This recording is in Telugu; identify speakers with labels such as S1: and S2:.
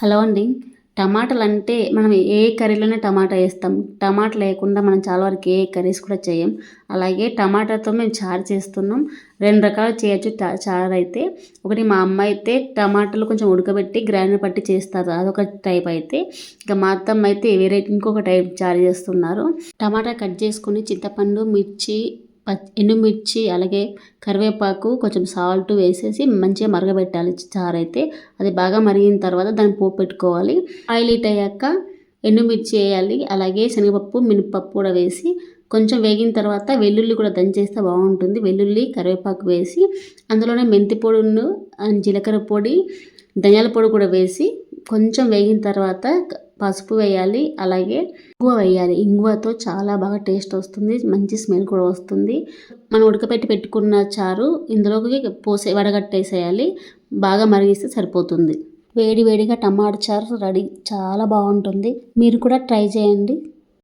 S1: హలో అండి. టమాటాలంటే మనం ఏ కర్రీలోనే టమాటా ఏస్తాం. టమాటా లేకుండా మనం చాలా వరకు ఏ కర్రీస్ కూడా చేయం. అలాగే టమాటాతో మేము చారు చేస్తున్నాం. 2 రకాలు చేయొచ్చు చారైతే. ఒకటి మా అమ్మ అయితే టమాటాలు కొంచెం ఉడకబెట్టి గ్రైండర్ పట్టి చేస్తారు. అదొక టైప్ అయితే. ఇక మా అత్తమ్మ అయితే వేరే ఇంకొక టైప్ చారు చేస్తున్నారు. టమాటా కట్ చేసుకొని చింతపండు, మిర్చి, ఎండుమిర్చి అలాగే కరివేపాకు కొంచెం సాల్ట్ వేసేసి మంచిగా మరగబెట్టాలి చారైతే. అది బాగా మరిగిన తర్వాత దాన్ని పోపు పెట్టుకోవాలి. ఆయిల్ హీట్ అయ్యాక ఎండుమిర్చి వేయాలి. అలాగే శనగపప్పు, మినపప్పు కూడా వేసి కొంచెం వేగిన తర్వాత వెల్లుల్లి కూడా దంచేస్తే బాగుంటుంది. వెల్లుల్లి, కరివేపాకు వేసి అందులోనే మెంతి పొడిను, జీలకర్ర పొడి, ధనియాల పొడి కూడా వేసి కొంచెం వేగిన తర్వాత పసుపు వేయాలి. అలాగే ఇంగువ వేయాలి. ఇంగువతో చాలా బాగా టేస్ట్ వస్తుంది. మంచి స్మెల్ కూడా వస్తుంది. మనం ఉడకపెట్టి పెట్టుకున్న చారు ఇందులోకి వడగట్టేసేయాలి. బాగా మరిగిస్తే సరిపోతుంది. వేడి వేడిగా టమాటా చారు రెడీ. చాలా బాగుంటుంది. మీరు కూడా ట్రై చేయండి.